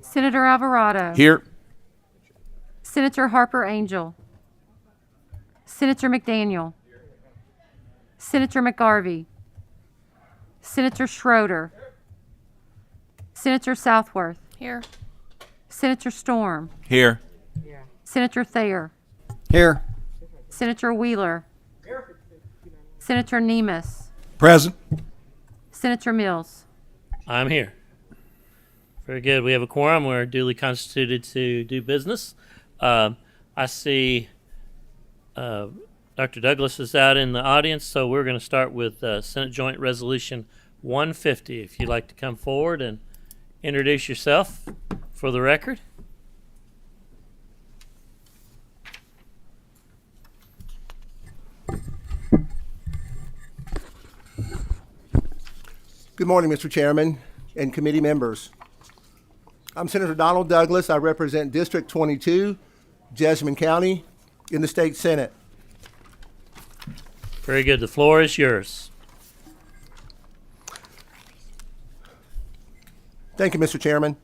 Senator Alvarado. Here. Senator Harper Angel. Senator McDaniel. Senator McGarvey. Senator Schroeder. Senator Southworth. Here. Senator Storm. Here. Senator Thayer. Here. Senator Wheeler. Senator Nemus. Present. Senator Mills. I'm here. Very good. We have a quorum. We're duly constituted to do business. I see Dr. Douglas is out in the audience, so we're going to start with Senate Joint Resolution 150. If you'd like to come forward and introduce yourself for the record. Good morning, Mr. Chairman and committee members. I'm Senator Donald Douglas. I represent District 22, Jessamine County, in the state Senate. Very good. The floor is yours. Thank you, Mr. Chairman.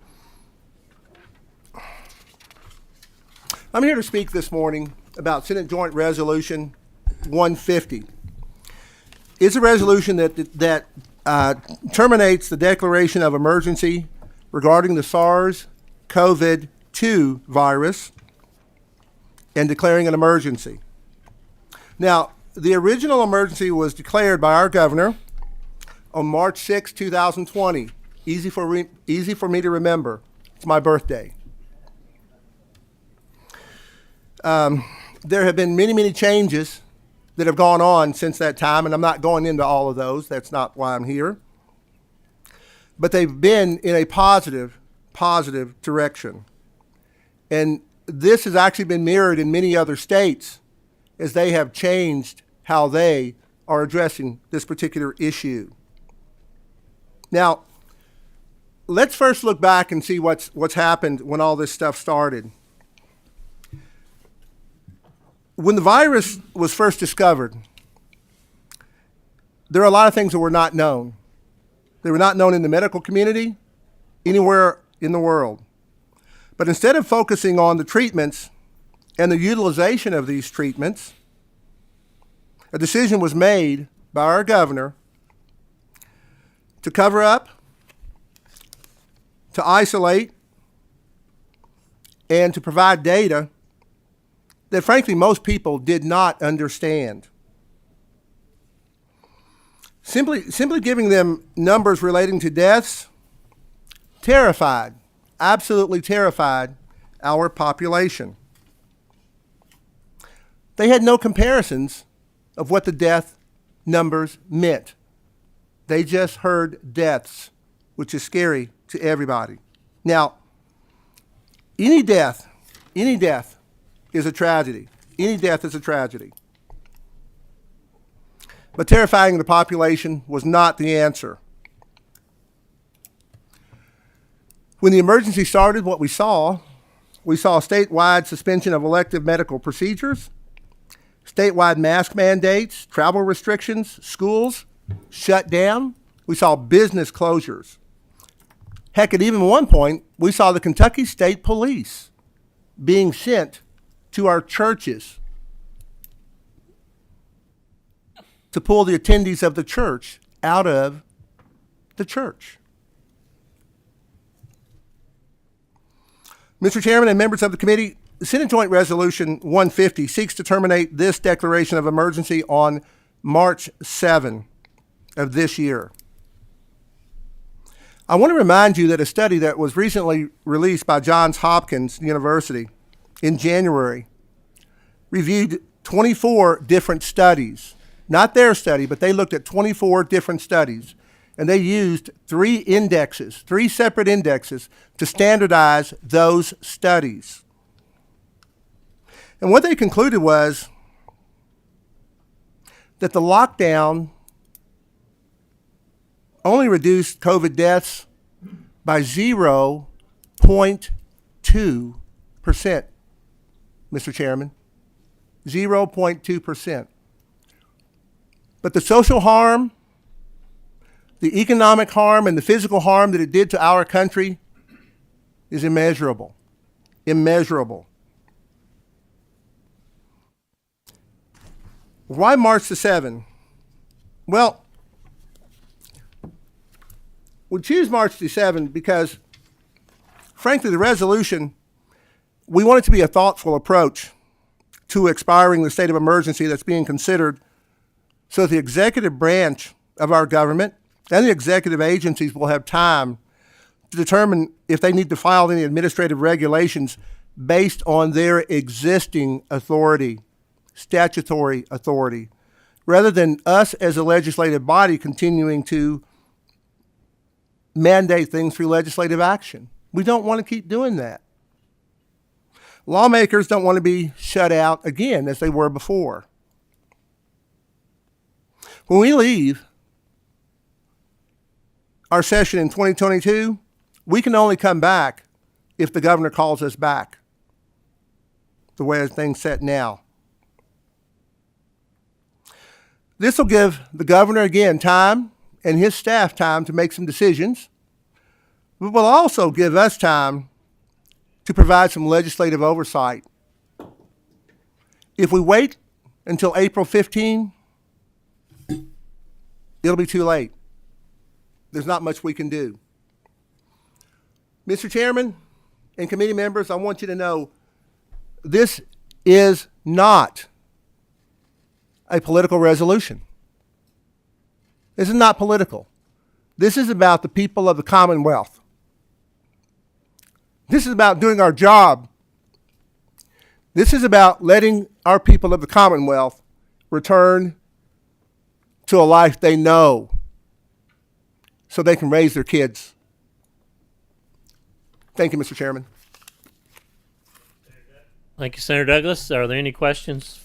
I'm here to speak this morning about Senate Joint Resolution 150. It's a resolution that terminates the declaration of emergency regarding the SARS-CoV-2 virus and declaring an emergency. Now, the original emergency was declared by our governor on March 6, 2020. Easy for me to remember. It's my birthday. There have been many changes that have gone on since that time, and I'm not going into all of those. That's not why I'm here. But they've been in a positive direction. And this has actually been mirrored in many other states as they have changed how they are addressing this particular issue. Now, let's first look back and see what's happened when all this stuff started. When the virus was first discovered, there are a lot of things that were not known. They were not known in the medical community, anywhere in the world. But instead of focusing on the treatments and the utilization of these treatments, a decision was made by our governor to cover up, to isolate, and to provide data that frankly most people did not understand. Simply giving them numbers relating to deaths absolutely terrified our population. They had no comparisons of what the death numbers meant. They just heard deaths, which is scary to everybody. Now, any death is a tragedy. Any death is a tragedy. But terrifying the population was not the answer. When the emergency started, what we saw statewide suspension of elective medical procedures, statewide mask mandates, travel restrictions, schools shut down. We saw business closures. Heck, at even one point, we saw the Kentucky State Police being sent to our churches to pull the attendees of the church out of the church. Mr. Chairman and members of the committee, Senate Joint Resolution 150 seeks to terminate this declaration of emergency on March 7 of this year. I want to remind you that a study that was recently released by Johns Hopkins University in January reviewed 24 different studies. Not their study, but they looked at 24 different studies. And they used three separate indexes to standardize those studies. And what they concluded was that the lockdown only reduced COVID deaths by 0.2%, Mr. Chairman. 0.2%. But the social harm, the economic harm, and the physical harm that it did to our country is immeasurable. Immeasurable. Why March the 7th? Well, we choose March the 7th because, frankly, the resolution, we want it to be a thoughtful approach to expiring the state of emergency that's being considered so that the executive branch of our government and the executive agencies will have time to determine if they need to file any administrative regulations based on their existing authority, statutory authority, rather than us as a legislative body continuing to mandate things through legislative action. We don't want to keep doing that. Lawmakers don't want to be shut out again as they were before. When we leave our session in 2022, we can only come back if the governor calls us back, the way things set now. This will give the governor, again, time and his staff time to make some decisions, but will also give us time to provide some legislative oversight. If we wait until April 15, it'll be too late. There's not much we can do. Mr. Chairman and committee members, I want you to know this is not a political resolution. This is not political. This is about the people of the Commonwealth. This is about doing our job. This is about letting our people of the Commonwealth return to a life they know so they can raise their kids. Thank you, Mr. Chairman. Thank you, Senator Douglas. Are there any questions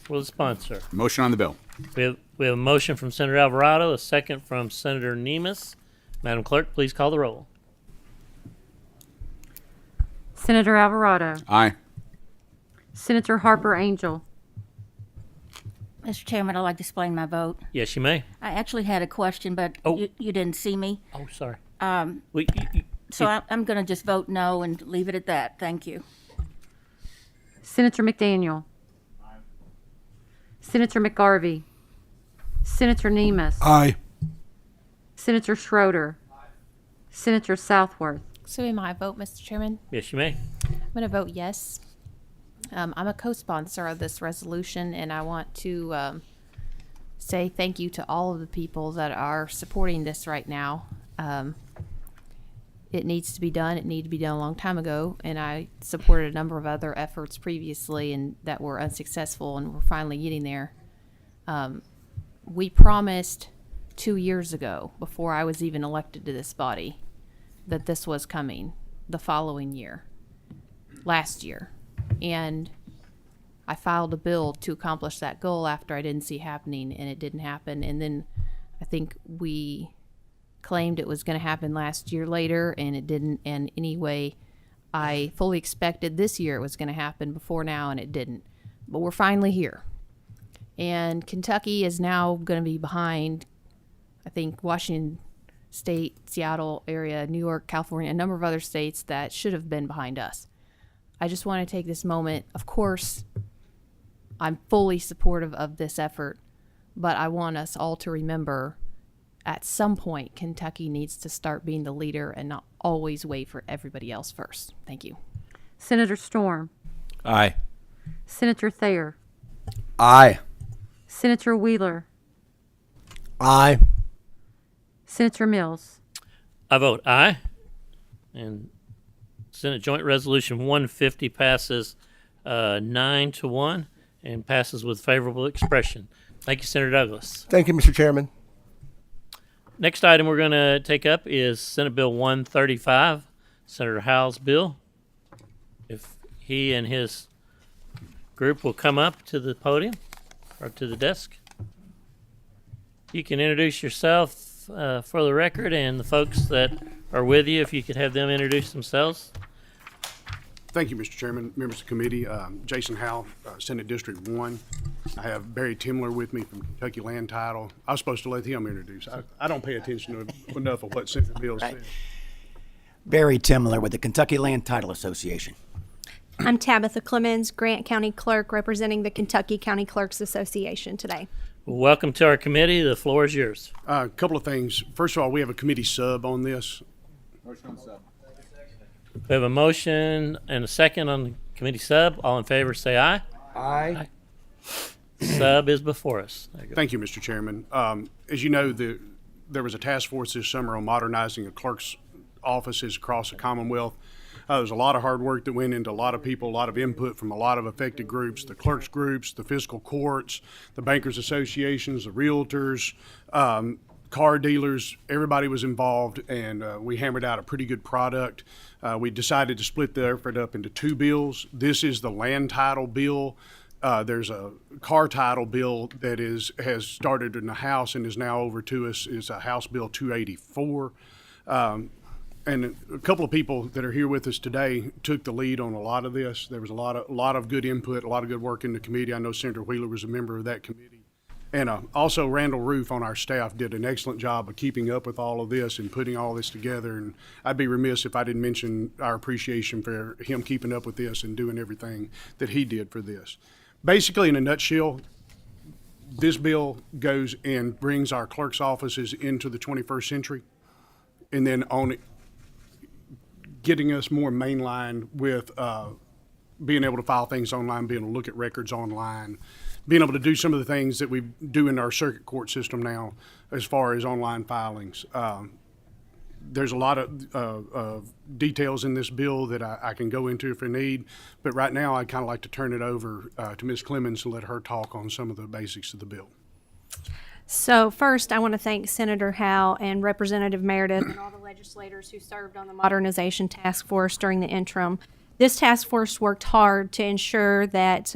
for the sponsor? Motion on the bill. We have a motion from Senator Alvarado, a second from Senator Nemes. Madam Clerk, please call the roll. Senator Alvarado. Aye. Senator Harper Angel. Mr. Chairman, I'd like to explain my vote. Yes, you may. I actually had a question, but Oh. you didn't see me. Oh, sorry. Um, We, so I'm going to just vote no and leave it at that. Thank you. Senator McDaniel. Senator McGarvey. Senator Nemes. Aye. Senator Schroeder. Senator Southworth. So am I vote, Mr. Chairman? yes, you may. I'm going to vote yes. I'm a co-sponsor of this resolution, and I want to say thank you to all of the people that are supporting this right now. It needs to be done. It needed to be done a long time ago, and I supported a number of other efforts previously and that were unsuccessful, and we're finally getting there. We promised 2 years ago, before I was even elected to this body, that this was coming the following year, last year. And I filed a bill to accomplish that goal after I didn't see it happening, and it didn't happen. And then I think we claimed it was going to happen last year later, and it didn't. And anyway, I fully expected this year it was going to happen before now, and it didn't. But we're finally here. And Kentucky is now going to be behind, I think, Washington State, Seattle area, New York, California, a number of other states that should have been behind us. I just want to take this moment. Of course, I'm fully supportive of this effort, but I want us all to remember at some point Kentucky needs to start being the leader and not always wait for everybody else first. Thank you. Senator Storm. Aye. Senator Thayer. Aye. Senator Wheeler. Aye. Senator Mills. I vote aye. And Senate Joint Resolution 150 passes 9-1 and passes with favorable expression. Thank you, Senator Douglas. Thank you, Mr. Chairman. Next item we're going to take up is Senate Bill 135, Senator Howell's bill. If he and his group will come up to the podium or to the desk. You can introduce yourself for the record, and the folks that are with you, if you could have them introduce themselves. Thank you, Mr. Chairman, members of the committee. Jason Howell, Senate District 1. I have Barry Timler with me from Kentucky Land Title. I was supposed to let him introduce. I don't pay attention to enough of what Senator Mills said. Barry Timler with the Kentucky Land Title Association. I'm Tabitha Clemens, Grant County Clerk, representing the Kentucky County Clerks Association today. Welcome to our committee. The floor is yours. A couple of things. First of all, we have a committee sub on this. We have a motion and a second on the committee sub. All in favor, say aye. Aye. Sub is before us. There you go. Thank you, Mr. Chairman. As you know, there was a task force this summer on modernizing the clerk's offices across the Commonwealth. There was a lot of hard work that went into a lot of people, a lot of input from a lot of affected groups, the clerks groups, the fiscal courts, the bankers associations, the realtors, car dealers. Everybody was involved, and we hammered out a pretty good product. We decided to split the effort up into two bills. This is the land title bill. There's a car title bill that has started in the House and is now over to us. It's a House Bill 284. And a couple of people that are here with us today took the lead on a lot of this. There was a lot of good input, a lot of good work in the committee. I know Senator Wheeler was a member of that committee. And also Randall Roof on our staff did an excellent job of keeping up with all of this and putting all this together. And I'd be remiss if I didn't mention our appreciation for him keeping up with this and doing everything that he did for this. Basically, in a nutshell, this bill goes and brings our clerk's offices into the 21st century, and then getting us more mainlined with being able to file things online, being able to look at records online, being able to do some of the things that we do in our circuit court system now as far as online filings. There's a lot of details in this bill that I can go into if I need, but right now I'd kind of like to turn it over to Ms. Clemens and let her talk on some of the basics of the bill. So first, I want to thank Senator Howe and Representative Meredith and all the legislators who served on the Modernization Task Force during the interim. This task force worked hard to ensure that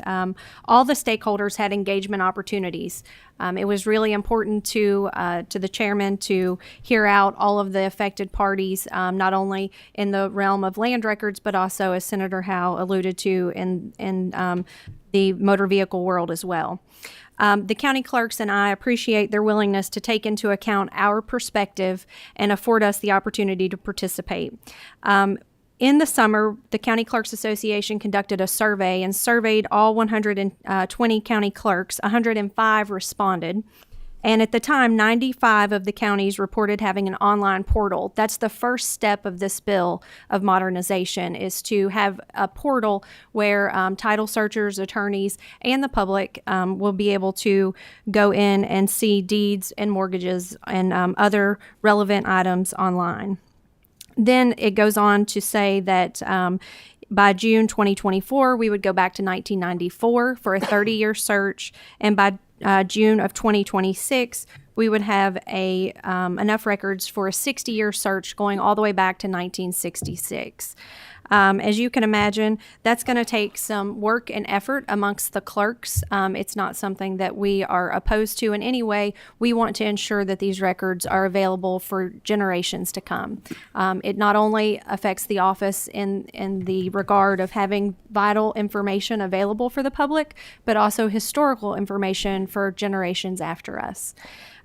all the stakeholders had engagement opportunities. It was really important to the chairman to hear out all of the affected parties, not only in the realm of land records, but also, as Senator Howe alluded to, in the motor vehicle world as well. The county clerks and I appreciate their willingness to take into account our perspective and afford us the opportunity to participate. In the summer, the County Clerks Association conducted a survey and surveyed all 120 county clerks. 105 responded. And at the time, 95 of the counties reported having an online portal. That's the first step of this bill of modernization, is to have a portal where title searchers, attorneys, and the public will be able to go in and see deeds and mortgages and other relevant items online. Then it goes on to say that by June 2024, we would go back to 1994 for a 30-year search, and by June of 2026, we would have enough records for a 60-year search going all the way back to 1966. As you can imagine, that's going to take some work and effort amongst the clerks. It's not something that we are opposed to in any way. We want to ensure that these records are available for generations to come. It not only affects the office in the regard of having vital information available for the public, but also historical information for generations after us.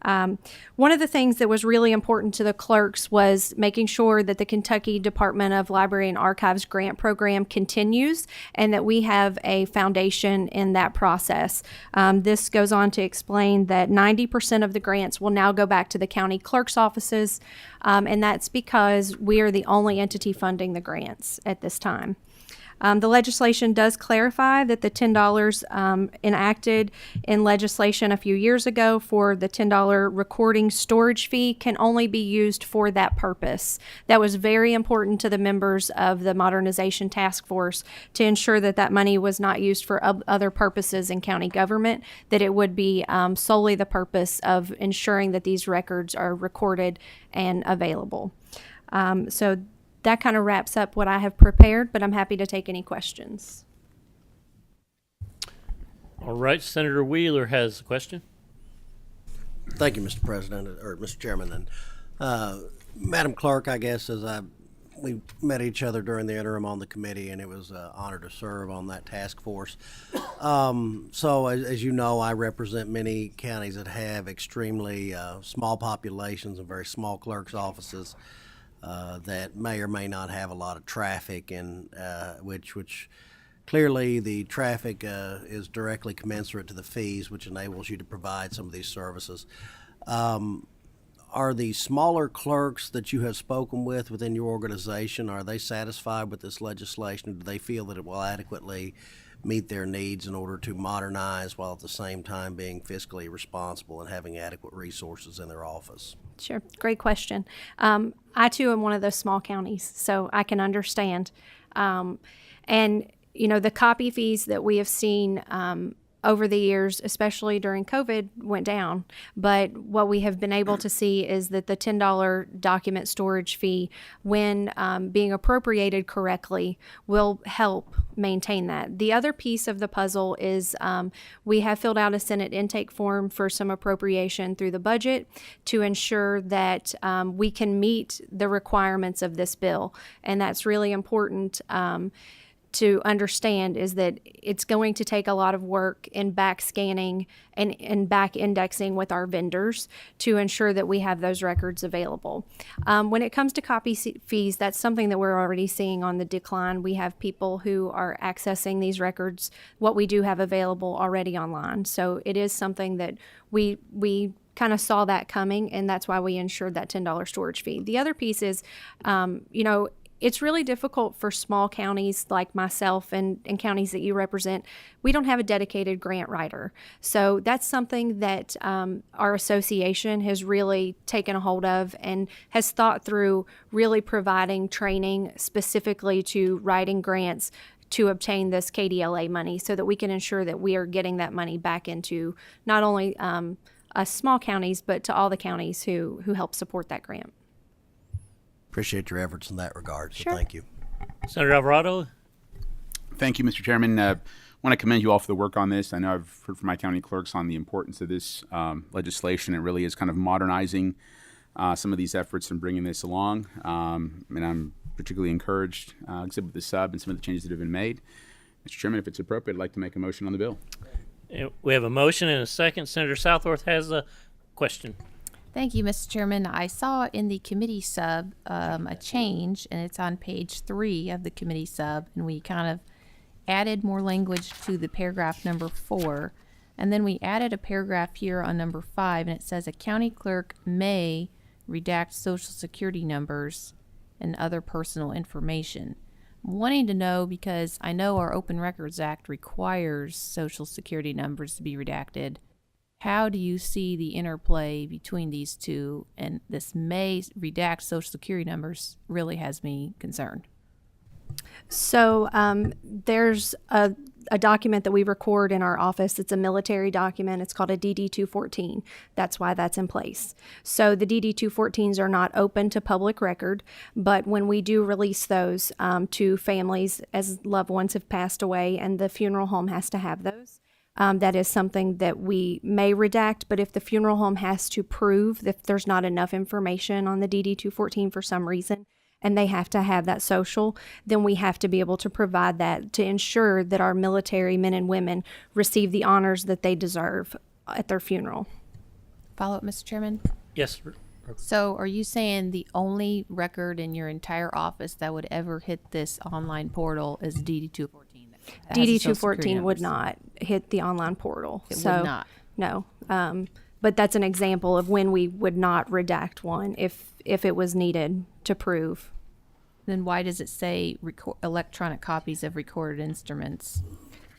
One of the things that was really important to the clerks was making sure that the Kentucky Department of Library and Archives grant program continues and that we have a foundation in that process. This goes on to explain that 90% of the grants will now go back to the county clerk's offices, and that's because we are the only entity funding the grants at this time. The legislation does clarify that the $10 enacted in legislation a few years ago for the $10 recording storage fee can only be used for that purpose. That was very important to the members of the Modernization Task Force to ensure that that money was not used for other purposes in county government, that it would be solely the purpose of ensuring that these records are recorded and available. So that kind of wraps up what I have prepared, but I'm happy to take any questions. All right, Senator Wheeler has a question. Thank you, Mr. President, or Mr. Chairman. And Madam Clerk, I guess, we met each other during the interim on the committee, and it was an honor to serve on that task force. So as you know, I represent many counties that have extremely small populations and very small clerk's offices. that may or may not have a lot of traffic, and which clearly the traffic is directly commensurate to the fees, which enables you to provide some of these services. Are the smaller clerks that you have spoken with within your organization, are they satisfied with this legislation? Or do they feel that it will adequately meet their needs in order to modernize while at the same time being fiscally responsible and having adequate resources in their office? Sure. Great question. I too am one of those small counties, so I can understand. And, you know, the copy fees that we have seen over the years, especially during COVID, went down. But what we have been able to see is that the $10 document storage fee, when being appropriated correctly, will help maintain that. The other piece of the puzzle is we have filled out a Senate intake form for some appropriation through the budget to ensure that we can meet the requirements of this bill. And that's really important to understand, is that it's going to take a lot of work in back scanning and back indexing with our vendors to ensure that we have those records available. When it comes to copy fees, that's something that we're already seeing on the decline. We have people who are accessing these records, what we do have available already online. So it is something that we kind of saw that coming, and that's why we ensured that $10 storage fee. The other piece is, you know, it's really difficult for small counties like myself and counties that you represent. We don't have a dedicated grant writer. So that's something that our association has really taken a hold of and has thought through, really providing training specifically to writing grants to obtain this KDLA money, so that we can ensure that we are getting that money back into not only us small counties, but to all the counties who help support that grant. Appreciate your efforts in that regard, so Sure. thank you. Senator Alvarado? Thank you, Mr. Chairman. I want to commend you all for the work on this. I know I've heard from my county clerks on the importance of this legislation. It really is kind of modernizing some of these efforts and bringing this along. And I'm particularly encouraged, except with the sub and some of the changes that have been made. Mr. Chairman, if it's appropriate, I'd like to make a motion on the bill. We have a motion and a second. Senator Southworth has a question. Thank you, Mr. Chairman. I saw in the committee sub a change, and it's on page 3 of the committee sub, and we kind of added more language to the paragraph number 4, and then we added a paragraph here on number 5, and it says a county clerk may redact social security numbers and other personal information. I'm wanting to know, because I know our Open Records Act requires social security numbers to be redacted. How do you see the interplay between these two? And this may redact social security numbers really has me concerned. So there's a document that we record in our office. It's a military document. It's called a DD-214. That's why that's in place. So the DD-214s are not open to public record, but when we do release those to families as loved ones have passed away, and the funeral home has to have those, that is something that we may redact. But if the funeral home has to prove that there's not enough information on the DD-214 for some reason, and they have to have that social, then we have to be able to provide that to ensure that our military men and women receive the honors that they deserve at their funeral. Follow up, Mr. Chairman? Yes. So are you saying the only record in your entire office that would ever hit this online portal is DD-214? DD-214 would not hit the online portal. It would not? No. But that's an example of when we would not redact one if it was needed to prove. Then why does it say electronic copies of recorded instruments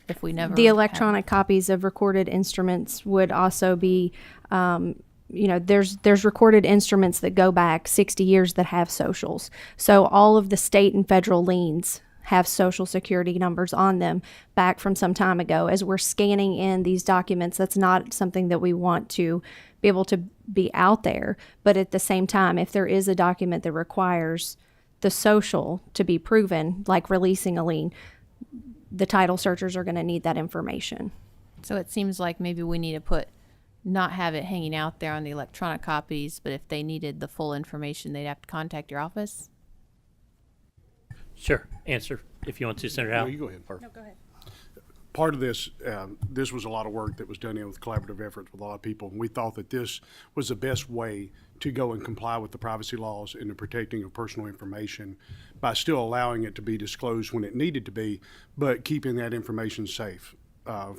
if we never The electronic copies of recorded instruments would also be, there's recorded instruments that go back 60 years that have socials. So all of the state and federal liens have social security numbers on them back from some time ago. As we're scanning in these documents, that's not something that we want to be able to be out there. But at the same time, if there is a document that requires the social to be proven, like releasing a lien, the title searchers are going to need that information. So it seems like maybe we need to not have it hanging out there on the electronic copies, but if they needed the full information, they'd have to contact your office? Sure. Answer if you want to, Senator Howe. No, you go ahead. No, go ahead. Part of this, this was a lot of work that was done with collaborative efforts with a lot of people. And we thought that this was the best way to go and comply with the privacy laws and the protecting of personal information by still allowing it to be disclosed when it needed to be, but keeping that information safe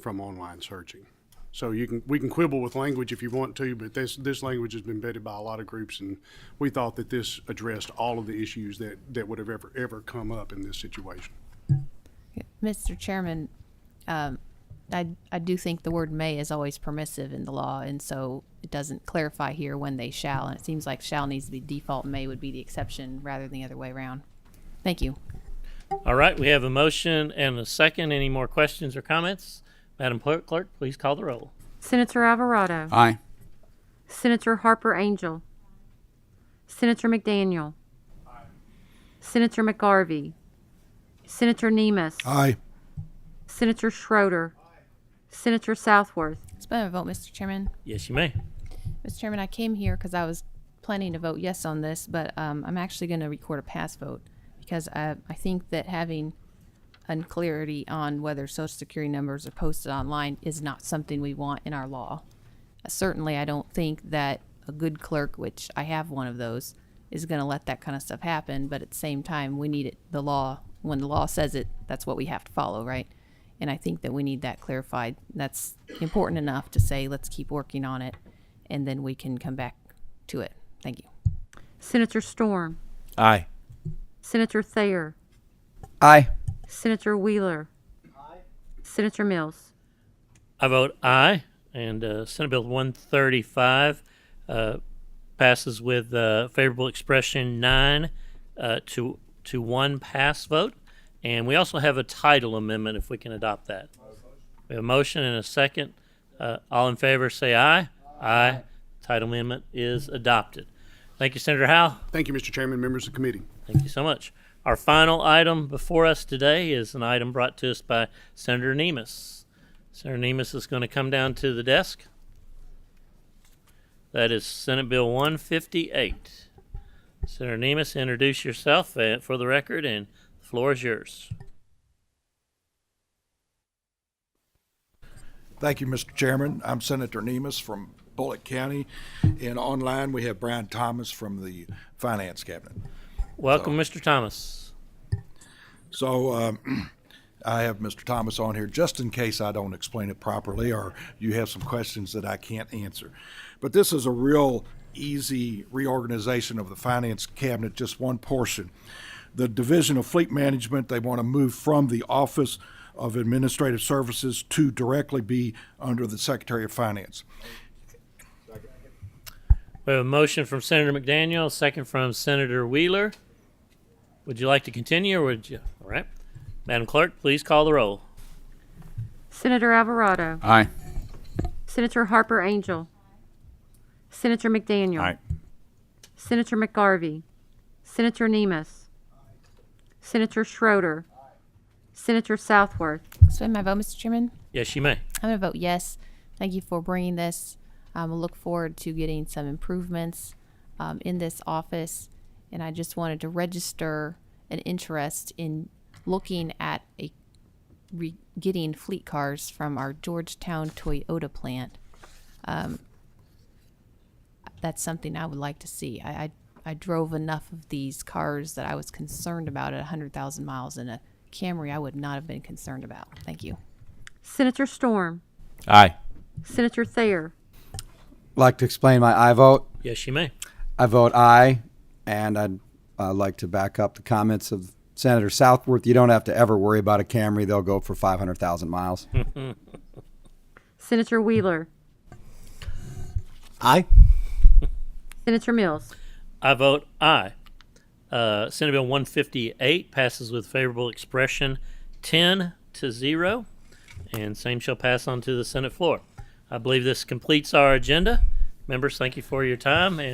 from online searching. So we can quibble with language if you want to, but this language has been vetted by a lot of groups, and we thought that this addressed all of the issues that would have ever come up in this situation. Mr. Chairman, I do think the word may is always permissive in the law, and so it doesn't clarify here when they shall, and it seems like shall needs to be default, and may would be the exception rather than the other way around. Thank you. All right, we have a motion and a second. Any more questions or comments? Madam Clerk, please call the roll. Senator Alvarado. Aye. Senator Harper Angel. Senator McDaniel. Senator McGarvey. Senator Nemus. Aye. Senator Schroeder. Senator Southworth. It's been a vote, Mr. Chairman. Yes, you may. Mr. Chairman, I came here because I was planning to vote yes on this, but I'm actually going to record a pass vote because I think that having unclarity on whether Social Security numbers are posted online is not something we want in our law. Certainly, I don't think that a good clerk, which I have one of those, is going to let that kind of stuff happen. But at the same time, we need it. The law, when the law says it, that's what we have to follow, right? And I think that we need that clarified. That's important enough to say, let's keep working on it, and then we can come back to it. Thank you. Senator Storm. Aye. Senator Thayer. Aye. Senator Wheeler. Senator Mills. I vote aye, and Senate Bill 135 passes with favorable expression 9 to 1 pass vote. And we also have a title amendment if we can adopt that. We have a motion and a second. All in favor say aye. Aye. Title amendment is adopted. Thank you, Senator Howe. Thank you, Mr. Chairman, members of the committee. Thank you so much. Our final item before us today is an item brought to us by Senator Nemus. Senator Nemus is going to come down to the desk. That is Senate Bill 158. Senator Nemus, introduce yourself for the record, and the floor is yours. Thank you, Mr. Chairman. I'm Senator Nemus from Bullitt County, and online we have Brian Thomas from the Finance Cabinet. Welcome, Mr. Thomas. So I have Mr. Thomas on here just in case I don't explain it properly or you have some questions that I can't answer. But this is a real easy reorganization of the Finance Cabinet, just one portion. The Division of Fleet Management, they want to move from the Office of Administrative Services to directly be under the Secretary of Finance. We have a motion from Senator McDaniel, a second from Senator Wheeler. Would you like to continue, or would you? All right. Madam Clerk, please call the roll. Senator Alvarado. Aye. Senator Harper Angel. Senator McDaniel. Aye. Senator McGarvey. Senator Nemus. Senator Schroeder. Senator Southworth. So my vote, Mr. Chairman. Yes, you may. I'm going to vote yes. Thank you for bringing this. I look forward to getting some improvements in this office. And I just wanted to register an interest in looking at getting fleet cars from our Georgetown Toyota plant. That's something I would like to see. I drove enough of these cars that I was concerned about at 100,000 miles. In a Camry, I would not have been concerned about. Thank you. Senator Storm. Aye. Senator Thayer. Like to explain my aye vote? Yes, you may. I vote aye, and I'd like to back up the comments of Senator Southworth. You don't have to ever worry about a Camry. They'll go for 500,000 miles. Senator Wheeler. Aye. Senator Mills. I vote aye. Senate Bill 158 passes with favorable expression 10-0, and same shall pass on to the Senate floor. I believe this completes our agenda. Members, thank you for your time. And